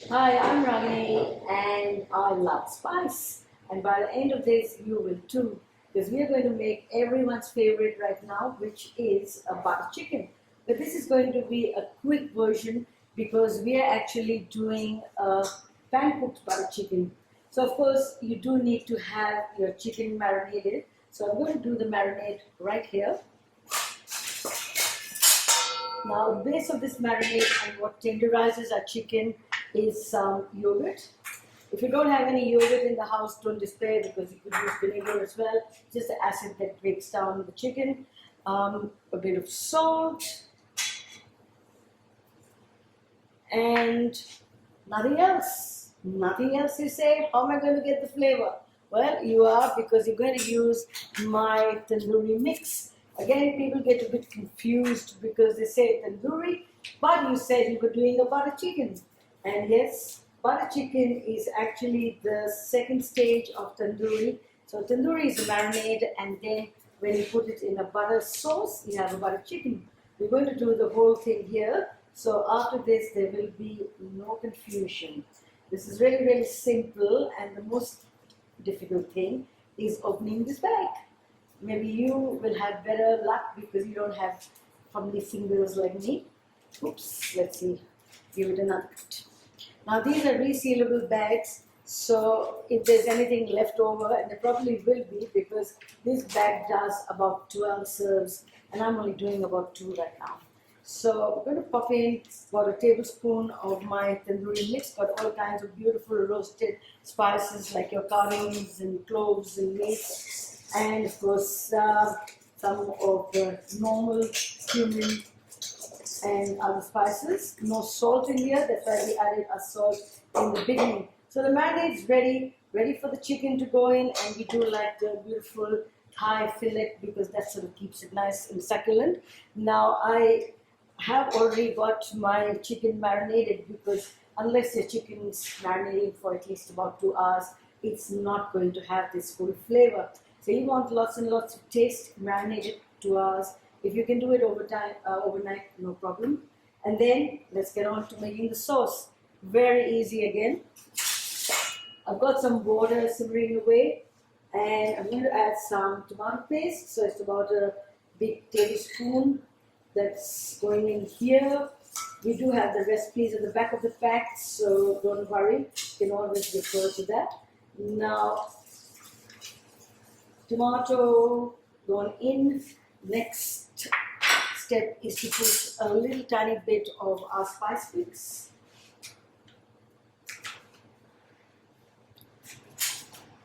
Hi, I'm Ragini and I love spice. And by the end of this, you will too. Because we are going to make everyone's favorite right now, which is a butter chicken. But this is going to be a quick version because we are actually doing a pan cooked butter chicken. So, of course, you do need to have your chicken marinated. So, I'm going to do the marinade right here. Now, the base of this marinade and what tenderizes our chicken is some yogurt. If you don't have any yogurt in the house, don't despair because you could use vinegar as well. Just the acid that breaks down the chicken. A bit of salt and nothing else. Nothing else, you say? How am I going to get the flavor? Well, you are, because you're going to use my tandoori mix. Again, people get a bit confused because they say tandoori, but you said you were doing a butter chicken. And yes, butter chicken is actually the second stage of tandoori. So tandoori is a marinade, and then when you put it in a butter sauce, you have a butter chicken. We're going to do the whole thing here. So after this, there will be no confusion. This is really, really simple, and the most difficult thing is opening this bag. Maybe you will have better luck because you don't have fumbly fingers like me. Oops, let's see. Give it another cut. Now these are resealable bags, so if there's anything left over, and there probably will be because this bag does about 12 serves and I'm only doing about 2 right now. So we're going to pop in about a tablespoon of my tandoori mix. Got all kinds of beautiful roasted spices like your curries and cloves and mace, and of course some of the normal cumin and other spices. No salt in here, that's why we added a salt in the beginning. So the marinade is ready for the chicken to go in, and we do like the beautiful Thai fillet because that sort of keeps it nice and succulent. Now I have already got my chicken marinated because unless your chicken's marinating for at least about 2 hours, it's not going to have this full flavor. So you want lots and lots of taste, marinate it 2 hours. If you can do it overnight, no problem. And then let's get on to making the sauce. Very easy again. I've got some water simmering away, and I'm going to add some tomato paste. So it's about a big tablespoon that's going in here. We do have the recipes at the back of the pack, so don't worry. You can always refer to that. Now, tomato going in. Next step is to put a little tiny bit of our spice mix.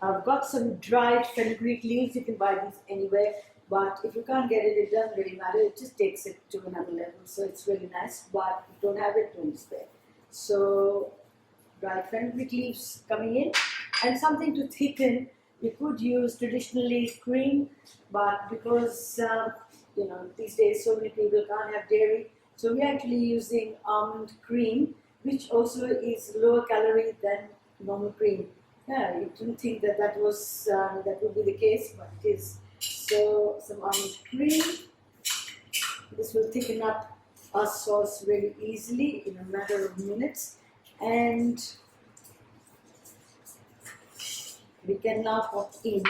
I've got some dried fenugreek leaves. You can buy these anywhere, but if you can't get it, it doesn't really matter. It just takes it to another level, so it's really nice. But if you don't have it, don't despair. So dried fenugreek leaves coming in, and something to thicken. We could use traditionally cream, but because these days so many people can't have dairy, so we're actually using almond cream, which also is lower calorie than normal cream. Yeah, you didn't think that that would be the case, but it is. So some almond cream. This will thicken up our sauce very easily in a matter of minutes, and we can now put in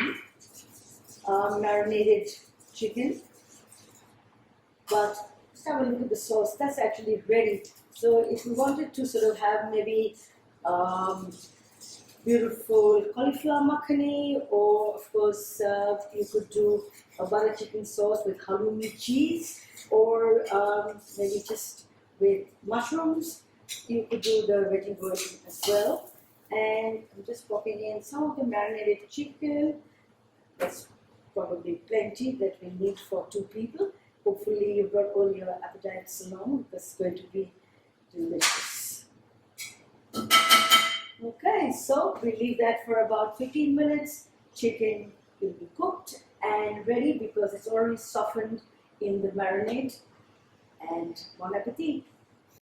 our marinated chicken. But let's have a look at the sauce. That's actually ready. So if we wanted to sort of have maybe beautiful cauliflower makhani, or of course you could do a butter chicken sauce with halloumi cheese, or maybe just with mushrooms. You could do the veggie version as well. And I'm just popping in some of the marinated chicken. That's probably plenty that we need for 2 people. Hopefully you've got all your appetites along because it's going to be delicious. Okay, so we leave that for about 15 minutes. Chicken will be cooked and ready because it's already softened in the marinade. And bon appetit!